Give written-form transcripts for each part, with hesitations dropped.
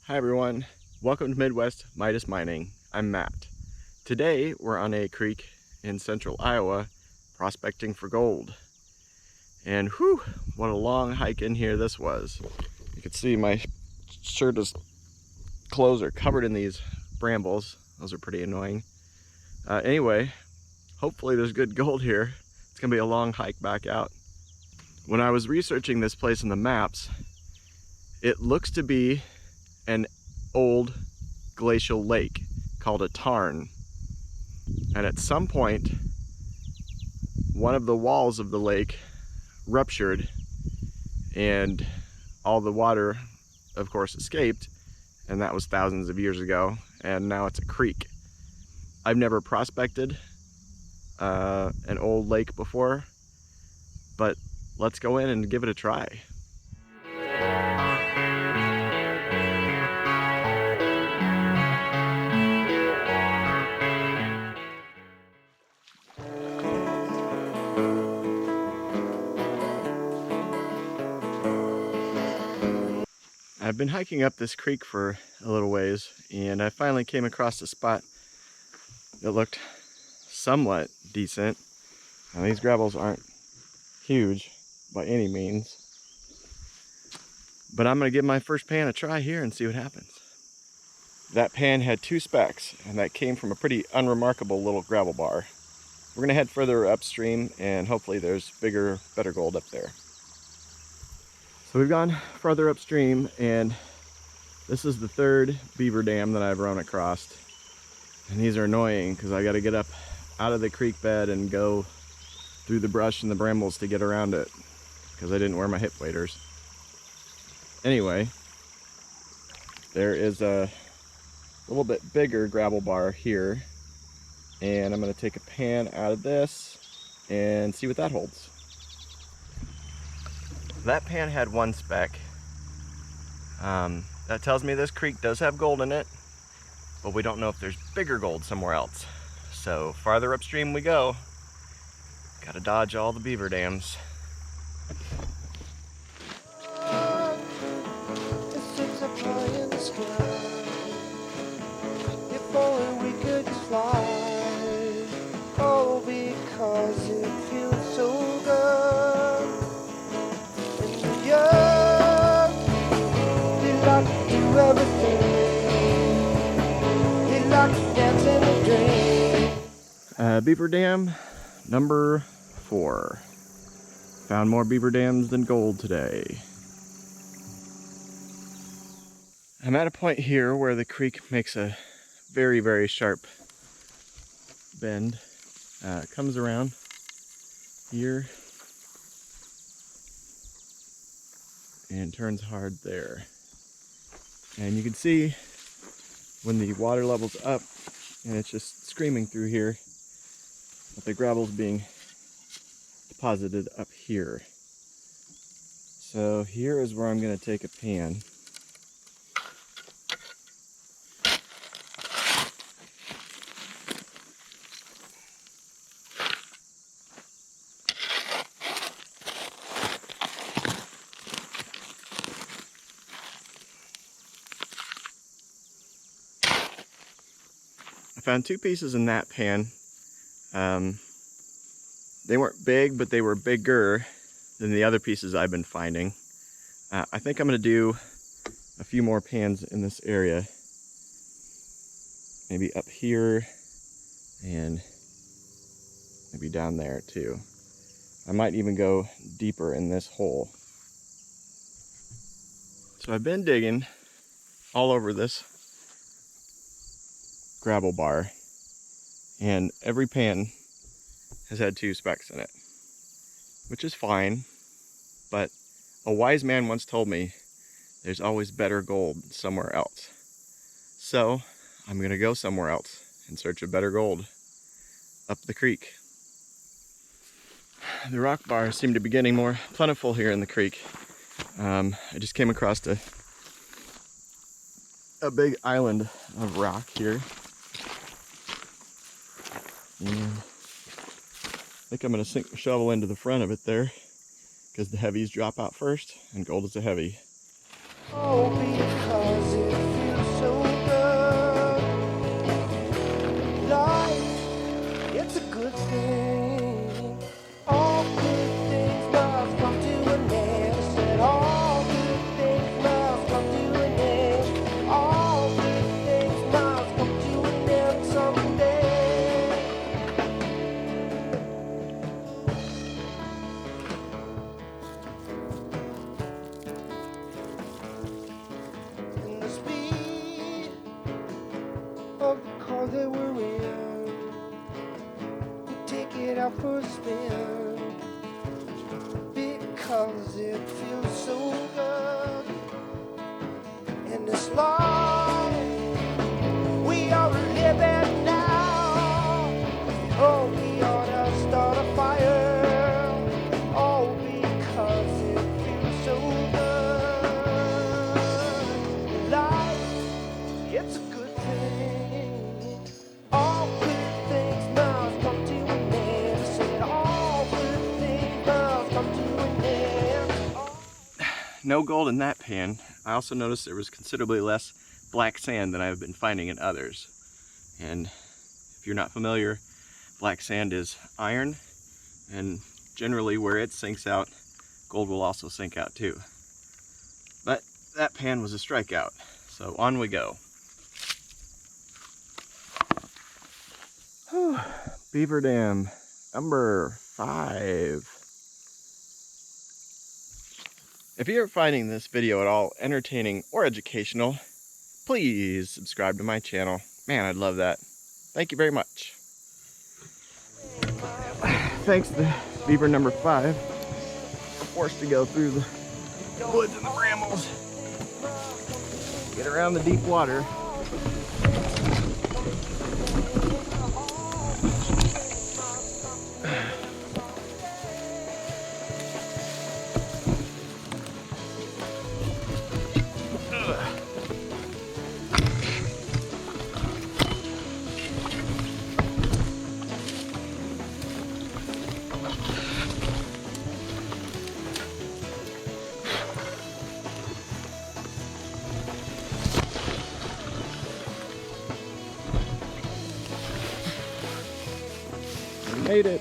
Hi everyone, welcome to Midwest Midas Mining. I'm Matt. Today we're on a creek in central Iowa prospecting for gold. And whew, what a long hike in here this was. You can see my clothes are covered in these brambles. Those are pretty annoying. Anyway, hopefully there's good gold here. It's gonna be a long hike back out. When I was researching this place in the maps, it looks to be an old glacial lake called a tarn. And at some point, one of the walls of the lake ruptured and all the water, of course, escaped. And that was thousands of years ago. And now it's a creek. I've never prospected an old lake before, but let's go in and give it a try. I've been hiking up this creek for a little ways, and I finally came across a spot that looked somewhat decent. Now, these gravels aren't huge by any means, but I'm gonna give my first pan a try here and see what happens. That pan had 2 specks, and that came from a pretty unremarkable little gravel bar. We're gonna head further upstream, and hopefully there's bigger, better gold up there. So we've gone further upstream, and this is the 3rd beaver dam that I've run across. And these are annoying because I got to get up out of the creek bed and go through the brush and the brambles to get around it because I didn't wear my hip waders. Anyway, there is a little bit bigger gravel bar here, and I'm going to take a pan out of this and see what that holds. That pan had 1 speck. That tells me this creek does have gold in it, but we don't know if there's bigger gold somewhere else. So farther upstream we go. Gotta dodge all the beaver dams. If only we could fly. Oh, because it feels so good. And young, they like to do everything. They like to dance in the dream. Beaver dam number 4. Found more beaver dams than gold today. I'm at a point here where the creek makes a very, very sharp bend. It comes around here and turns hard there. And you can see when the water level's up and it's just screaming through here that the gravel's being deposited up here. So here is where I'm going to take a pan. I found 2 pieces in that pan. They weren't big, but they were bigger than the other pieces I've been finding. I think I'm going to do a few more pans in this area. Maybe up here and maybe down there too. I might even go deeper in this hole. So I've been digging all over this gravel bar, and every pan has had 2 specks in it, which is fine, but a wise man once told me there's always better gold somewhere else. So I'm gonna go somewhere else in search of better gold up the creek. The rock bars seem to be getting more plentiful here in the creek. I just came across a big island of rock here. And I think I'm going to sink the shovel into the front of it there, because the heavies drop out first, and gold is a heavy. Oh, because it feels that we're in. We take it out for a spin because it feels so good. And this long we are living now. Oh, we ought to start a fire. Oh, because it feels so good. Life, it's a good thing. All good things must come to an end. I said all good things must come to an end. No gold in that pan. I also noticed there was considerably less black sand than I've been finding in others. And if you're not familiar, black sand is iron, and generally where it sinks out, gold will also sink out too. But that pan was a strikeout, so on we go. Whew. Beaver Dam number 5. If you're finding this video at all entertaining or educational, please subscribe to my channel. Man, I'd love that. Thank you very much. Thanks to Beaver number 5, we're forced to go through the woods and the brambles, get around the deep water. We made it.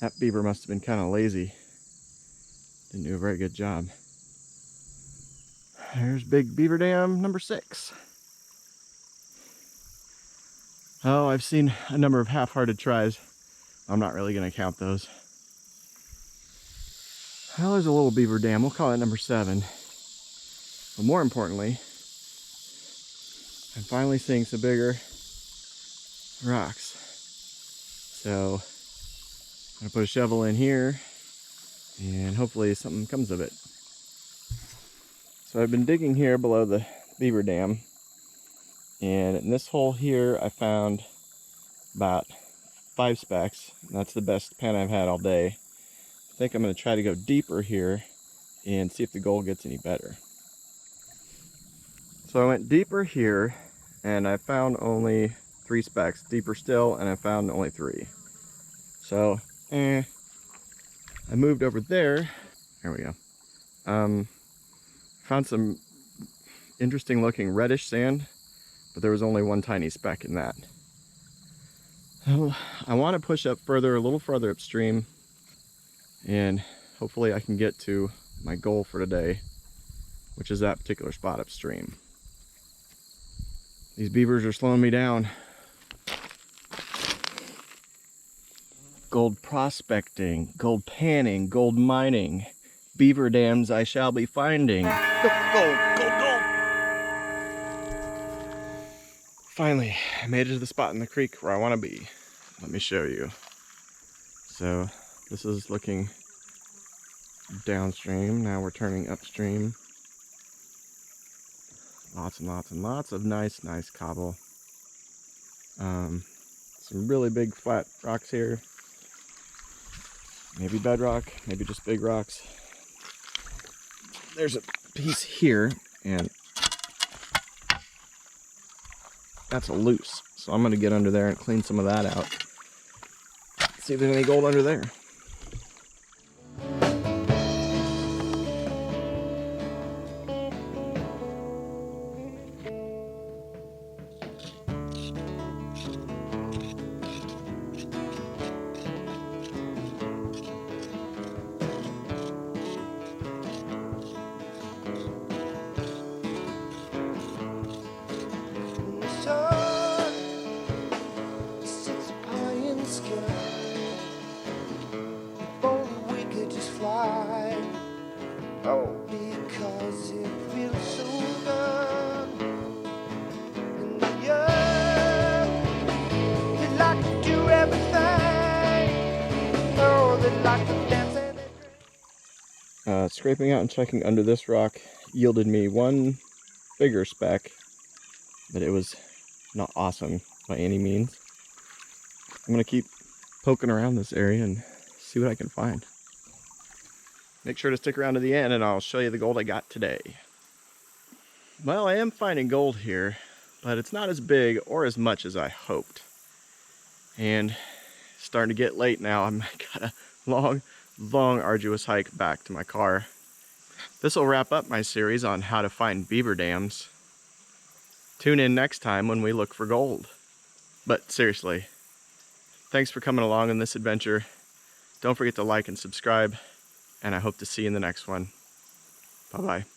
That beaver must have been kind of lazy. Didn't do a very good job. There's Big Beaver Dam number 6. Oh, I've seen a number of half-hearted tries. I'm not really going to count those. Well, there's a little beaver dam. We'll call it number 7. But more importantly, I'm finally seeing some bigger rocks. So I'm going to put a shovel in here and hopefully something comes of it. So I've been digging here below the beaver dam, and in this hole here I found about 5 specks. That's the best pan I've had all day. I think I'm going to try to go deeper here and see if the gold gets any better. So I went deeper here and I found only 3 specks. Deeper still, and I found only 3. So, I moved over there. There we go. Found some interesting looking reddish sand, but there was only 1 tiny speck in that. So I want to push up further, a little further upstream, and hopefully I can get to my goal for today, which is that particular spot upstream. These beavers are slowing me down. Gold prospecting, gold panning, gold mining, beaver dams I shall be finding. Gold, gold, gold! Finally, I made it to the spot in the creek where I want to be. Let me show you. So, this is looking downstream. Now we're turning upstream. Lots and lots and lots of nice cobble. Some really big flat rocks here. Maybe bedrock, maybe just big rocks. There's a piece here, and that's a loose. So I'm gonna get under there and clean some of that out. See if there's any gold under there. Sits high in the sky. Scraping out and checking under this rock yielded me one bigger speck, but it was not awesome by any means. I'm gonna keep poking around this area and see what I can find. Make sure to stick around to the end and I'll show you the gold I got today. Well, I am finding gold here, but it's not as big or as much as I hoped. And it's starting to get late now. I've got a long, arduous hike back to my car. This will wrap up my series on how to find beaver dams. Tune in next time when we look for gold. But seriously, thanks for coming along on this adventure. Don't forget to like and subscribe, and I hope to see you in the next one. Bye-bye.